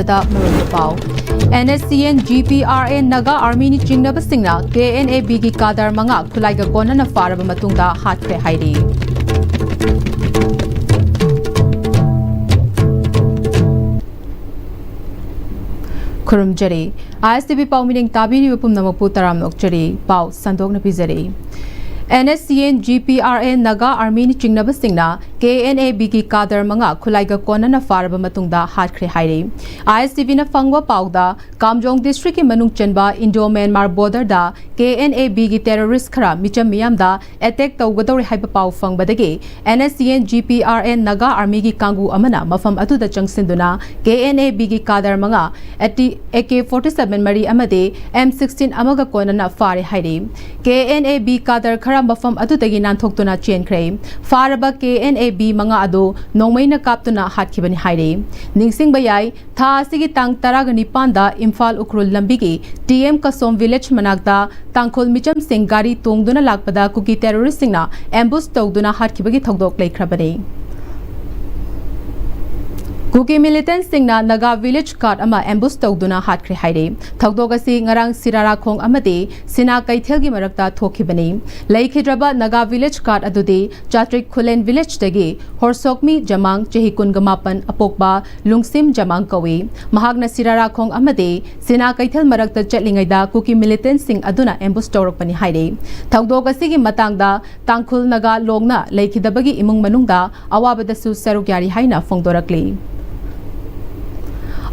Ahabada Marunda Pau. NSCN GPRA Naga Army ni Chingnaba Singna KNAB gi Kadar Manga Kulaiga Kona na Faraba Matungda Hatkre Hairi. Kurum Jari, ISTV Pau meaning Tabiri Upum Namapu Taram Nokjari, Pau Sandog Napizari. NSCN GPRA Naga Army ni Chingnaba Singna KNAB gi Kadar Manga Kulaiga Kona na Faraba Matungda Hatkre Hairi. ISTV na Fangwa Pauda Kamjong District ki Manung Chenba Indo-Myanmar border da KNAB gi terrorist khara micham miyam da attack tawgadori haiba pau fangbadagi NSCN GPRA Naga Army gi kangu amana mafam atuda changsinduna KNAB gi Kadar Manga AK-47 mari amade M16 amaga kona na fare hairi. KNAB Kadar khara mafam atudagi nanthoktuna chenkre faraba KNAB manga ado nongmaina kaptuna hatkibani haire ningsing bayai tha asigi tang taragani panda Imphal Ukhrul lambigi TM Kasom village managda tangkhol micham sing gari tongduna lakpada kuki terrorist singna ambush tawduna hatkibagi thogdok leikrabani. Kuki militant singna Naga village card ama ambush tawduna hatkre haire. Thogdogasi ngarang sirara khong amade sina kaithelgi marakta thokibani. Laikhidraba Naga village card adudi Chatrik Khulen village dagi Horshokmi Jamang Chehikun Gamapan apokba Lungsim Jamang kawi. Mahagna sirara khong amade sina kaithel marakta chatlingaida kuki militant sing aduna ambush tawrakpani haire. Thogdogasi gi matangda tangkhul Naga longna laikhidabagi imung manungda awabadasu sarukyari haina phongdorakli.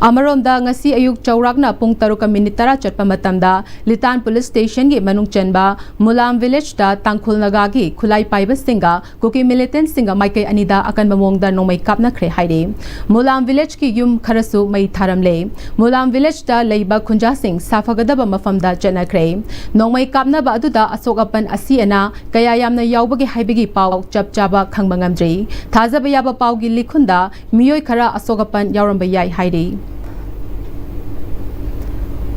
Amaronda ngasi ayuk chaurakna pung 3:10 chatpa matamda Litan police station gi manung chenba Mulam village da tangkhul naga gi khulai paiba singa kuki militant singa maikai anida akan mamongda nongmai kapna khre haire. Mulam village ki yum kharasu mai tharamle. Mulam village da leiba khunja sing safagadaba mafamda chana khre. Nongmai kapna ba aduda asokapan asiana kaya yamna yaubagi haibigi pau chapchaba khangbangamdri. Thazaba yaba pau gi likhunda miyoi khara asokapan yauramba yai haire.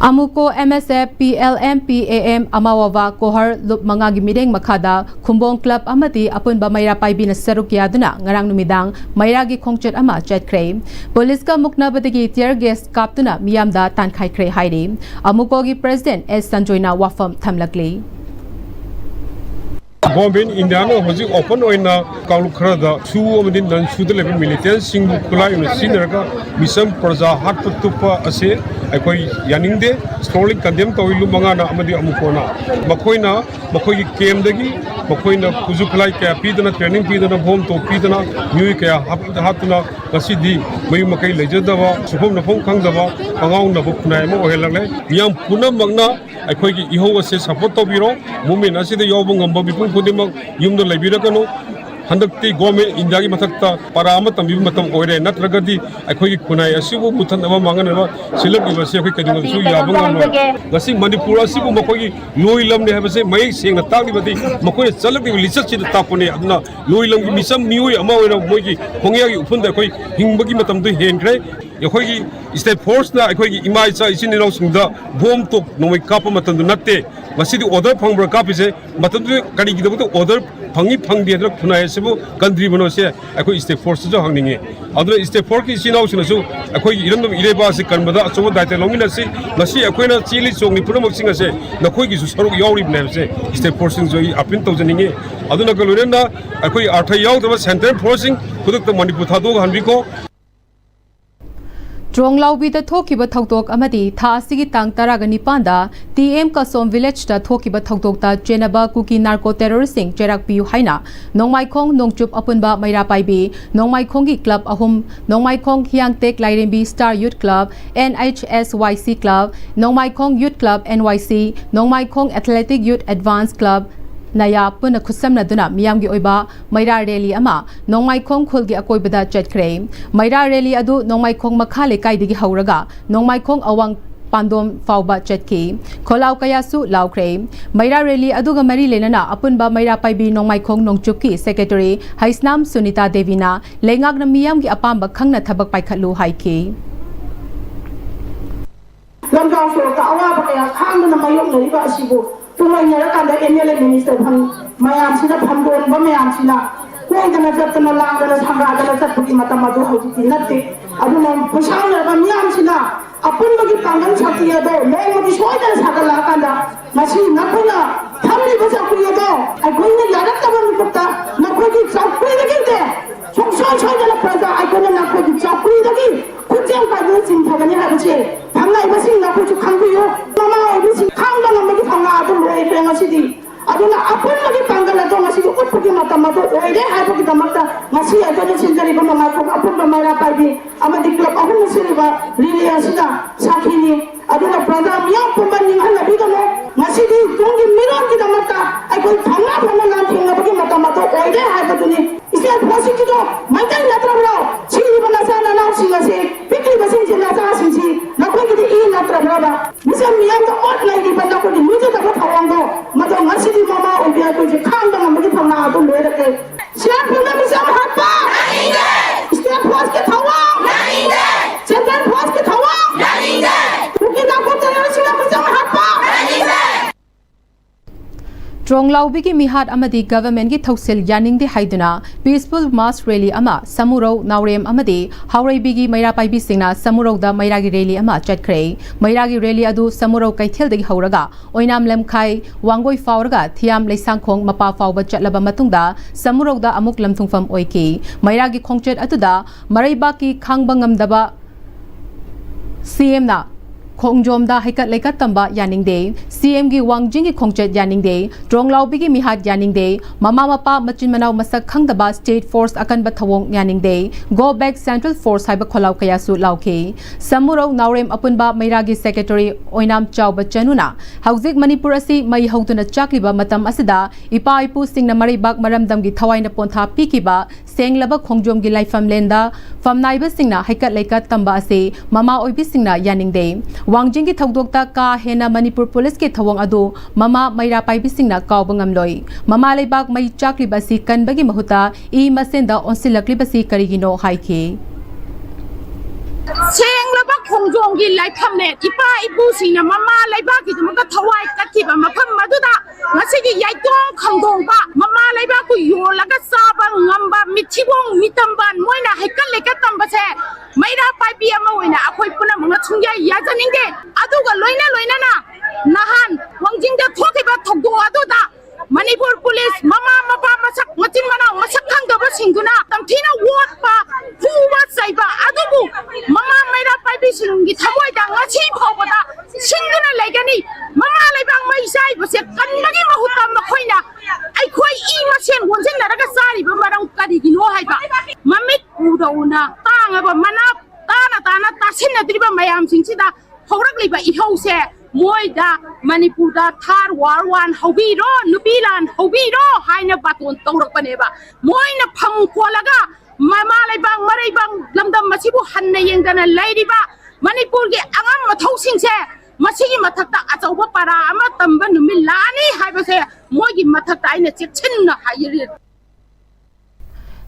Amuko MSF PLM PAM Amawava Kohar Lup Mangagi Mideng Makada Kumbong Club Amati Apunba Mayra Paibi na Sarukya duna ngarang numidang Mayragi Kongchet Ama Jet Kray. Police ka mukna badagi tear gas kaptuna miyamda tankai kray hairi. Amuko gi President S Sanjoyna wafam thamlakli. Government India no hoji open oina kaulu kharada su amdin dan su de level military singbu kulai no sinarga misam praja hat putupa ase akoi yaningde scrolling condemn toilu mangana amadi amukona makoina makoi kem dagi makoina kuzu kulai ka pidana training pidana bom to pidana mui ka hatuna kasidi mai makai lejadawa subom na phong khangdawa pangaung na buknai mo ohelangle yam punam magna akoi gi iho ase support to biro movement aside yobung ngamba bipung kudimang yumdo laibiragano handakti government India gi mathakta parama tambi matam oire natragadi akoi gi kunai asibu muthan ama manganaba silak ibase akoi kadingal su yabang gasi Manipuri asibu makoi gi loilam ne habase mai seng tagli badi makoi chalak gi lisat chi tapone adna loilam gi misam mioi ama oira moi gi hongya gi upunda akoi hingbagi matam du henkre akoi gi state force na akoi gi imai cha isin no singda bom to nomai kapa matam du natte masidi order phangbra kapise matam du kari gi dabu order phangi phangdi adra khunai sebu country bano se akoi state force jo hangninge adra state force ki sinau sinasu akoi irandom ireba se kanbada achobo daite longina se masi akoi na chili chongni punamak singa se nakoi gi su saruk yauri bne se state force jo apin tawjaninge aduna kalurena akoi artha yaw da center forcing khuduk ta Manipur thado hanbiko Dronglaubi da thokiba thokdok amadi tha asigi tang taragani panda TM Kasom village da thokiba thokdok ta chenaba kuki narco terrorist sing cherak piu haina nongmai khong nongchup apunba maira paibi nongmai khong gi club ahum nongmai khong hyang tek lairembi star youth club NHSYC club nongmai khong youth club NYC nongmai khong athletic youth advanced club Naya puna khusam na duna miyamgi oiba Mayra rally ama nongmai khong khulgi akoibada chatkre Mayra rally adu nongmai khong makhale kaidigi hauraga nongmai khong awang pandom fauba chatki kholau kaya su laukre Mayra rally aduga mari lenana apunba Mayra paibi nongmai khong nongchupki secretary Haisnam Sunita Devina lengak na miyamgi apamba khangna thabak paikhalu haiki Lamgang so ka awa ba kaya khang na mayong leiba asibo Tumay niya kan da MLA minister pang mayam sila pambon ba mayam sila kung kana jat na lang kana sanga kana sa puti mata madu ho ti natte aduna phasang ba miyam sina apun bagi pangan sakti ado leng bagi soida sagala kanda masi nakuna thamni ba sakti ado akoina yarak taban kutta nakoi sakti daginte 총선 소유자의 프라자 아이콘은 나쁘지 적구이더기 국정까지 진행하는 하듯이 방나 이것이 나쁘지 강구요 마마 이것이 강당한 먹이 방나 아들 왜 이래가시디 아들나 아플러기 방글라도 마시고 웃쁘기 맞다마도 오히려 할보기다 맞다 마시 아들은 진짜리고 마마고 아플러 마라 빨리 아마디 클럽 아픈 무시리가 리리아시다 사키니 아들나 프라자 미양 뿜반님 하나 비가네 마시디 동기 미로기다 맞다 아이고 방나 방나 난팅나 보기 맞다마도 오히려 할보더니 이제 보시기도 만장 나트라블로 치리바 나사나 나오시가시 피클리바 신지 나사신지 나코기도 이 나트라블로바 무슨 미양도 옷라이디 반다코디 무지다고 타왕도 맞아 마시디 마마 오비아도 이제 칸당한 먹이 방나도 내렸대 시간 분담이 좀 할까? 아닌데 시간 포스게 타왕 아닌데 제단 포스게 타왕 아닌데 우기 나코트는 시간 분담이 할까? 아닌데 Tronglaubi ki mihat amadi government ki thausil yaning de haiduna peaceful mass rally ama samuro naurem amadi haureibi gi maira paibi singna samuro da maira gi rally ama chatkre maira gi rally adu samuro kaithel de hauraga oinam lemkhai wangoi fauraga thiam leisangkhong mapa fawba chatlaba matungda samuro da amuk lamthungfam oiki maira gi khongchet atuda maraiba ki khangbangam daba CM na Kongjom da haikat lekat tamba yaning de CM gi wangjing gi khongchet yaning de Tronglau bi gi mihat yaning de mama mapa machin manau masak khangdaba state force akan ba thawong yaning de go back central force haiba kholau kaya su lauke samuro naurem apun ba maira gi secretary oinam chawba chanuna hauzik manipur asi mai hautuna chakliba matam asida ipa ipu singna mari bak maramdam gi thawaina pontha pikiba senglaba khongjom gi laifam lenda famnaiba singna haikat lekat tamba ase mama oibi singna yaning de Wangjing ki thawdokta ka hena Manipur police ke thawang adu mama maira paibi singna kawbangam loi mama leibak mai chakli basi kanbagi mahuta I masenda onsilakli basi karigino haike Senglaba khongjonggi laifamne ipa ibu singna mama leibak ki dumuka thawai kathiba mafam maduda ngasigi yaitong khangdong ba mama leibak ku yolaga saba ngamba mithibong mitamban moina haikal lekat tamba se maira paibi ama oina akhoi puna manga chungya yajaningde aduga loina loina na nahan wangjingda thokiba thogdo aduda Manipur police mama mapa masak machin manau masak khangdaba singuna tamthina wot pa fuwa saiba adubu mama maira paibi singi thamoi da ngachi phawada singuna laigani mama laibang mai sai bose kanmagi mahutam makhoina ai khoi I masen wonjin naraga sari ba marang kadi gino haiba mamit udauna tangaba mana tana tasinna driba mayam singsida haurakliba ihause moida Manipur da thar war wan hobiro nupilan hobiro haina baton tawrakpaneba moina phang kholaga mama laibang maraibang lamdam masibu hanna yengdana lairiba Manipur ge angam mathau singse masigi mathakta achauba para ama tamba numilani haibase moigi mathakta aina chekchinna hayiri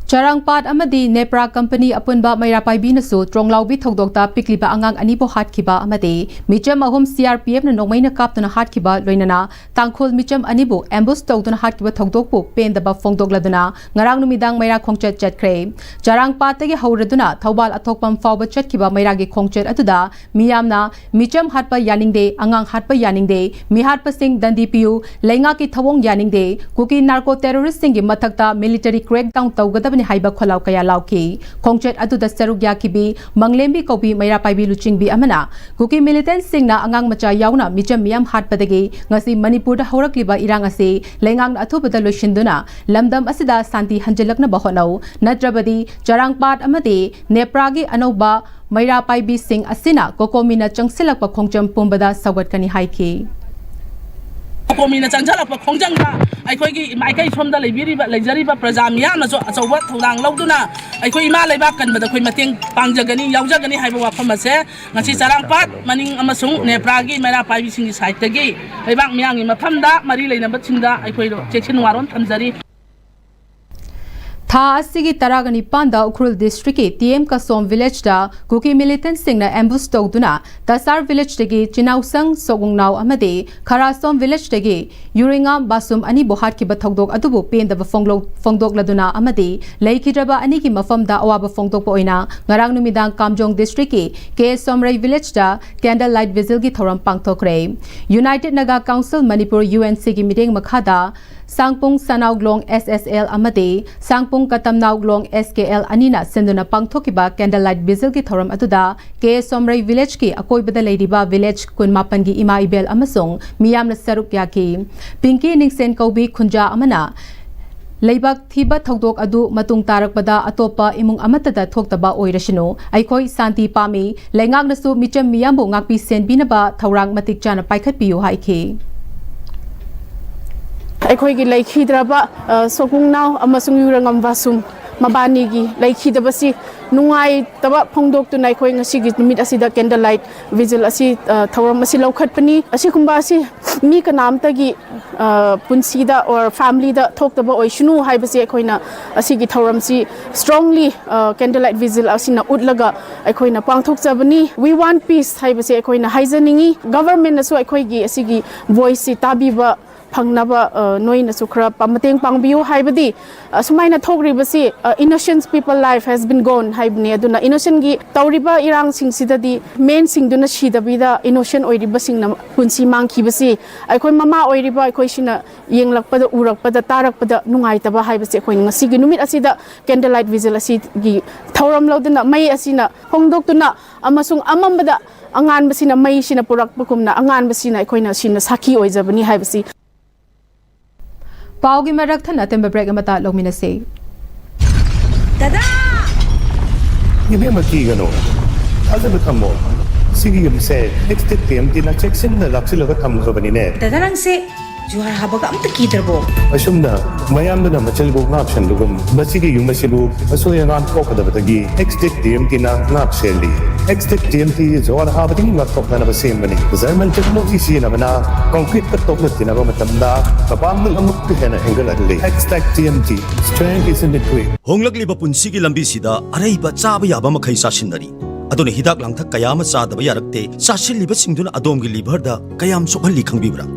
Charangpat amadi Nepra company apunba maira paibi nasu Tronglaubi thogdokta pikliba angang ani bo hatkiba amadi micham ahum CRPF na nongmaina kaptuna hatkiba loinana tangkhol micham ani bo ambush tawduna hatkiba thogdokpu pendaba fongdokladuna ngarang numidang maira khongchet chatkre Charangpat tagi hauraduna thawbal athokpam fawba chatkiba maira gi khongchet atuda miyamna micham hatpa yaningde angang hatpa yaningde mi hatpa sing dandi piu lenga ki thawong yaningde kuki narco terrorist sing gi mathakta military crackdown tawgada ni haiba kholau kaya lauki khongchet atuda sarugya kibi manglembi kobi maira paibi luchingbi amana kuki militant singna angang macha yauna micham miyam hatpadagi ngasi Manipur da horakliba irang ase lengang athubada loshinduna lamdam asida santi hanjalakna bahonau natrabadi Charangpat amadi Nepragi anoba maira paibi sing asina kokomina changsilakpa khongcham pumbada sawatkani haiki Komina changjalakpa khongjangda aikhoi maikai somda leijariba praja miyamna so achauba thudang lauduna aikhoi ima leiba kanbada khoi mateng pangjagani yaujagani haiba wafam ase ngasi Charangpat maning amasung Nepragi maira paibi singi site tagi leibak miyangi mafamda mari leinaba chingda aikhoi chection waron thamjari Tha asigi taragani panda Ukhrul district ki TM Kasom village da Kuki militant singna ambush tawduna Tasar village dagi Chinausang Sogungnau amadi Kharasom village dagi Yuringa Basum ani bohat ki bathogdok adubu penda ba fongdok laduna amadi Laikhidraba ani ki mafam da awaba fongdok po oina ngarang numidang Kamjong district ki K Somrai village da candle light vigil gi thoram pangthokre United Naga Council Manipuri UNC ki meeting makhada Sangpung Sanauglong SSL amadi Sangpung Katamnauglong SKL anina senduna pangthokiba candlelight vigil ki thoram atuda K Somrai village ki akoibada leiriba village kunmapan gi ima ibel amasong miyamna saruk yaki Pinky Ningsen Kaubi Khunja amana Leibak thiba thogdok adu matung tarakpada atopa imung amatada thoktaba oirashino aikoi santi pami lengak nasu micham miyambo ngakpi senbinaba thorang matik chana paikhat piyu haiki ꯑꯩꯈꯣꯏꯒꯤ ꯂꯩꯈꯤꯗ꯭ꯔꯕ ꯁꯣꯀꯨꯡꯅꯥꯎ ꯑꯃꯁꯨꯡ ꯌꯨꯔangam ꯕꯥꯁꯨꯝ ꯃꯕꯥꯅꯤꯒꯤ ꯂꯩꯈꯤꯗꯕꯁꯤ ꯅꯨꯡꯉꯥꯏꯇꯕ ꯐꯣꯡꯗꯣꯛꯇꯨꯅ ꯑꯩꯈꯣꯏ ꯉꯁꯤꯒꯤ ꯅꯨꯃꯤꯠ ꯑꯁꯤꯗ candle light ꯚꯤꯖꯤꯜ ꯑꯁꯤ ꯊꯧꯔꯝ ꯑꯁꯤ ꯂꯧꯈꯠꯄꯅꯤ ꯑꯁꯤꯒꯨꯝꯕ ꯑꯁꯤ ꯃꯤ ꯀꯅꯥꯝꯇꯒꯤ ꯄꯨꯟꯁꯤꯗ ꯑꯣꯔ ꯐꯦꯃꯤꯂꯤꯗ ꯊꯣꯛꯇꯕ ꯑꯣꯏꯁꯅꯨ ꯍꯥꯏꯕꯁꯤ ꯑꯩꯈꯣꯏꯅ ꯑꯁꯤꯒꯤ ꯊꯧꯔꯝꯁꯤ ꯁ꯭ꯇꯔꯣꯡꯂꯤ ꯀꯦꯟꯗꯜ ꯂꯥꯏꯠ ꯚꯤꯖꯤꯜ ꯑꯁꯤꯅ ꯎꯠꯂꯒ ꯑꯩꯈꯣꯏꯅ ꯄꯥꯡꯊꯣꯛꯆꯕꯅꯤ ꯋꯤ ꯋꯥꯟ ꯄꯤꯁ ꯍꯥꯏꯕꯁꯤ ꯑꯩꯈꯣꯏꯅ ꯍꯥꯏꯖꯅꯤꯡꯉꯤ ꯒꯚꯔꯟꯃꯦꯟꯠꯅꯁꯨ ꯑꯩꯈꯣꯏꯒꯤ ꯑꯁꯤꯒꯤ ꯚꯣꯏꯁꯁꯤ ꯇꯥꯕꯤꯕ ꯐꯪꯅꯕ ꯅꯣꯏꯅꯁꯨ ꯈꯔ ꯃꯇꯦꯡ ꯄꯥꯡꯕꯤꯌꯨ ꯍꯥꯏꯕꯗꯤ ꯑꯁꯨꯃꯥꯏꯅ ꯊꯣꯛꯔꯤꯕꯁꯤ innocent people life has been gone ꯍꯥꯏꯕꯅꯤ ꯑꯗꯨꯅ innocent ꯒꯤ ꯇꯧꯔꯤꯕ ꯏꯔꯥꯡꯁꯤꯡꯁꯤꯗꯗꯤ ꯃꯦꯟꯁꯤꯡꯗꯨꯅ ꯁꯤꯗꯕꯤꯗ innocent ꯑꯣꯏꯔꯤꯕꯁꯤꯡꯅ ꯄꯨꯟꯁꯤ ꯃꯥꯡꯈꯤꯕꯁꯤ ꯑꯩꯈꯣꯏ ꯃꯃꯥ ꯑꯣꯏꯔꯤꯕ ꯑꯩꯈꯣꯏꯁꯤꯅ ꯌꯦꯡꯂꯛꯄꯗ ꯎꯔꯛꯄꯗ ꯇꯥꯔꯛꯄꯗ ꯅꯨꯡꯉꯥꯏꯇꯕ ꯍꯥꯏꯕꯁꯤ ꯑꯩꯈꯣꯏꯅ ꯉꯁꯤꯒꯤ ꯅꯨꯃꯤꯠ ꯑꯁꯤꯗ ꯀꯦꯟꯗꯜ ꯂꯥꯏꯠ ꯚꯤꯖꯤꯜ ꯑꯁꯤꯒꯤ ꯊꯧꯔꯝ ꯂꯧꯗꯨꯅ ꯃꯩ ꯑꯁꯤꯅ ꯍꯣꯡꯗꯣꯛꯇꯨꯅ ꯑꯃꯁꯨꯡ ꯑꯃꯝꯕꯗ ꯑꯉꯥꯟꯕꯁꯤꯅ ꯃꯩꯁꯤꯅ ꯄꯨꯔꯛꯄꯒꯨꯝꯅ ꯑꯉꯥꯟꯕꯁꯤꯅ ꯑꯩꯈꯣꯏꯅ ꯁꯤꯅ ꯁꯥꯈꯤ ꯑꯣꯏꯖꯕꯅꯤ ꯍꯥꯏꯕꯁꯤ Paugi marak thana temba break amata logminase Dada Ibe makigano Aza betamo Sige yumse next time tina checksin na laksilo ka thamgo banine Dada lang se Juhar habaga amta kidrabo Asumna mayam na machalbo ngapshan lugum basigi yumasibu asoya ngan kokadabatagi next time tina ngapseli next time ti juhar habading ngakok na basim bani zaman technology sina bana concrete ka tok na tina ba matamda kapam amuk hena angle adli next TMT strength is in the way Honglagli ba punsigi lambi sida araiba chaba yaba makhai sasinari adone hidak langthak kayama chadaba yarakte sasilliba singduna adomgi liver da kayam sokhalli khangbibra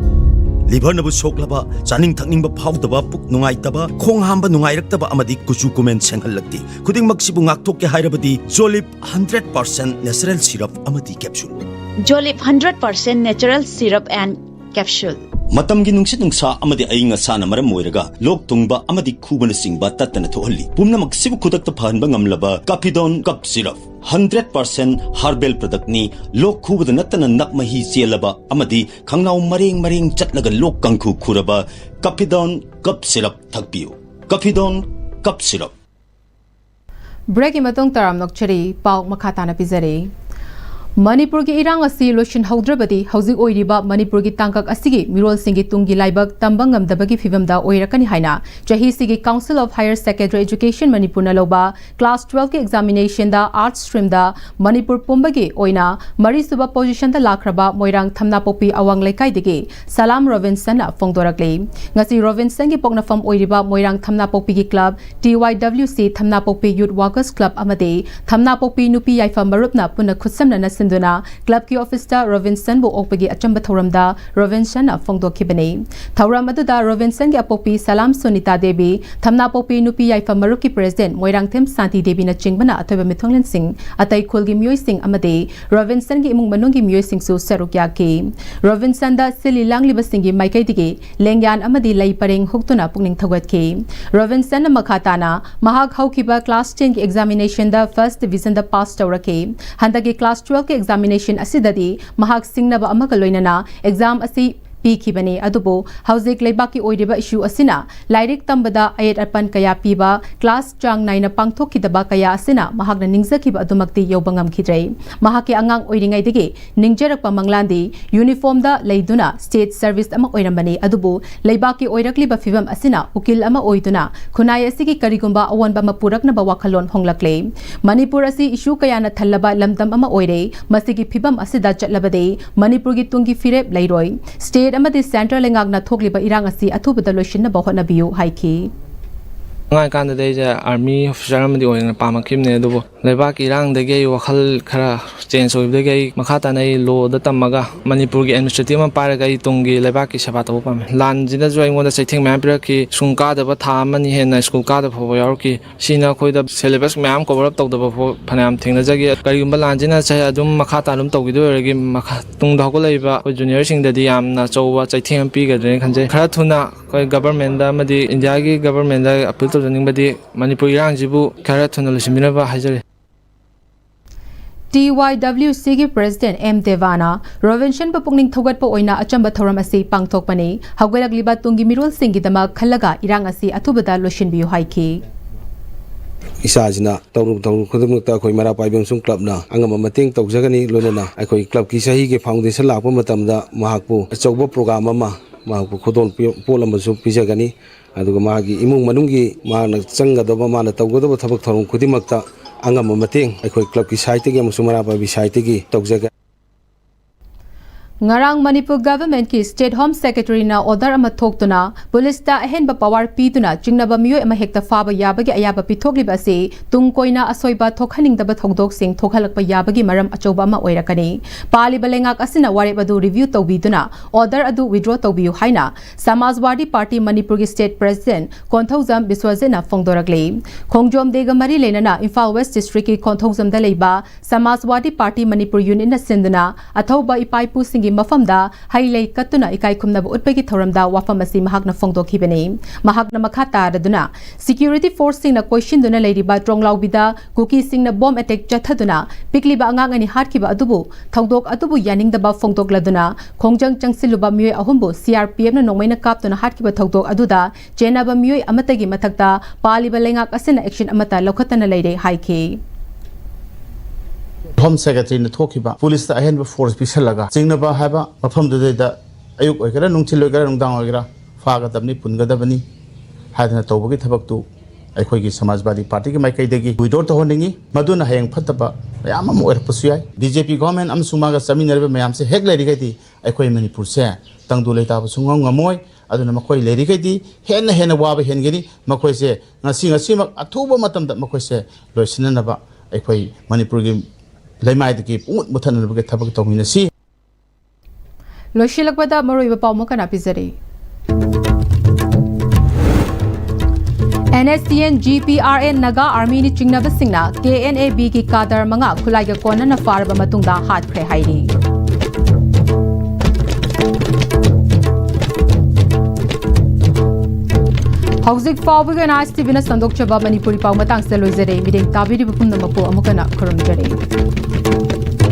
liver nabu soklaba chaning thakning ba phawdaba puk nungai taba khong hamba nungai raktaba amadi kuchu kumen senghallakti khuding maksibu ngakthok ke hairabadi Jolip 100% natural syrup amadi capsule Jolip 100% natural syrup and capsule Matamgi nungsit nungsa amadi ayinga sana maram moiraga lok tungba amadi khubana singba tatana thohalli pumna maksibu khudakta phanba ngamlaba Capidon cup syrup 100% herbal product ni lok khubada natana nakmahi chelaba amadi khangnau mareng chatlaga lok kangkhu khuraba Capidon cup syrup thakpiu Capidon cup syrup Break imatong taram nokchari pau makhatana pizare Manipur ki irang asi lotion haudrabadi housing oiriba Manipur ki tangkak asigi mirol singi tungi laibak tambangam dabagi fivamda oirakani haina jahi sigi Council of Higher Secondary Education Manipur na loba class 12 ki examination da arts stream da Manipur pumbagi oina mari suba position da lakraba moirang thamna popi awang laikai digi Salam Robinson na fongdorakle ngasi Robinson ki pokna fam oiriba moirang thamna popi ki club TYWC thamna popi youth workers club amade thamna popi nupi yaifa marupna puna khutsamna na Sinduna club ki officer Robinson bo okpagi achamba thoramda Robinson na fongdokhibani thoram aduda Robinson ki apopi Salam Sunita Devi thamna popi nupi yaifa marup ki president Moirang Them Santi Devi na chingbana athoba Mithonglen Singh atai khulgi myoi sing amade Robinson ki imung manung ki myoi sing su sarukya ki Robinson da sili langli basingi maikai dige lengyan amadi lai pareng huktuna pungning thawat ki Robinson na makhatana mahak haukiba class 10 ki examination da first division da pass tawrake handagi class 12 के examination asidadi mahak singnaba amaka loinana exam asi Pikibani adubo hauzik leibaki oiriba issue asina lairik tambada ayat arpan kaya piba class chang 9 na pangthokidaba kaya asina mahakna ningzakiba adumakti yobangam khidrei mahaki angang oiringai digi ningjerakpa manglandi uniform da leiduna state service ama oirambani adubo leibaki oirakliba fibam asina ukil ama oiduna khunai asigi karigumba awanba mapurakna ba wakhalon honglakle Manipur asi issue kaya na thallaba lamdam ama oire masigi fibam asida chatlabade Manipur gi tungi firep leiroi state amadi central lengak na thokliba irang asi athubada loishin na bahona biu haiki ngai kan da je army officer amadi oina pama kimne adubo leba ki rang de ge wakhal khara change oi de ge makha ta nai lo da tamaga manipur gi administrative ma para ga tung gi leba ki saba to pam lan jina jo ingon da sething ma pra ki sungka da ba tha mani he na school ka da pho yaur ki sina khoi da syllabus ma'am cover up tawda ba pho phanam thingna jagi kari gum lan jina chai adum makha ta lum tawgi do regi makha tung da ko leiba ko junior sing da di yam na chowa chaithing pi ga dren khanje khara thuna koi government da madi india gi government da appeal to janing badi manipur yang jibu khara thuna lusimina ba hajare TYWC gi President M Devana Rovinshan Papungning Thogat po oina achamba thoram asi pangthokpani hawgelak liba tungi mirul singi dama khalaga irang asi athubada loshin biu haiki Isajina tawru khudumukta khoi mara paibem sung club na angama mating tawjagani lonana akhoi club ki sahi ge foundation lakpa matamda mahakpu achauba program ama mahakpu khodol polam su pijagani aduga magi imung manungi mana changadaba mana tawgadaba thabak thorum khudimakta angama mating akhoi club ki site ge musumara pa bi site gi tawjaga Ngarang Manipur government ki State Home Secretary na order ama thoktuna police ta ahenba power pituna jingnaba miyo ama hekta faba yabagi ayaba pithogliba se tungkoina asoiba thokhaning daba thongdok sing thokhalakpa yabagi maram achoba ama oirakani pali balengak asina ware badu review tawbiduna order adu withdraw tawbiu haina Samajwadi Party Manipur ki State President Konthaujam Biswajena phongdorakle Khongjom dega mari lenana Imphal West District ki Konthaujam da leiba Samajwadi Party Manipur Unit na sinduna athauba ipaipu singi mafamda hailei katuna ikai khumna bu utpegi thoramda wafam asi mahakna phongdokhibani mahakna makhata raduna security force sing na question duna leiriba tronglau bida kuki sing na bomb attack chathaduna pikliba angang ani hatkiba adubu thongdok adubu yaning daba phongdok laduna khongjang changsiluba mioi ahumbu CRPF na nongmaina kaptuna hatkiba thongdok aduda chenaba mioi amatagi mathakta paliba lengak asina action amata lokhatana leire haiki Home Secretary na thokiba police ta ahen force pisalaga jingnaba haba mafam du da ayuk oigara nungthil oigara nungdang oigara faga tabni pungadabani hadna tawbagi thabak tu akhoi gi Samajwadi Party gi maikai degi withdraw to honingi maduna hayang phataba yam am oir pusuyai BJP government am sumaga saminarbe mayam se hek leri gadi akhoi Manipur se tangdu leita sungong ngamoi aduna makhoi leri gadi hena waba hengeni makhoi se ngasi mak athuba matamda makhoi se loisinanaba akhoi Manipur gi Laimaidaki Mutan Tabak Dominasi Loshilakbada Maruiba Palmokana Pizari NSTN GPRN Naga Army ni Chingnaba Singna KNAB ki Kadar Manga Kulaiga Kona na Farba Matungda Hat Pre Haidi Hauzik Fawbiga Noon-Istv na Sandok Chaba Manipuri Pau Matang Seloizere Mideng Tabiri Bupum Namapo Amukana Kurumjare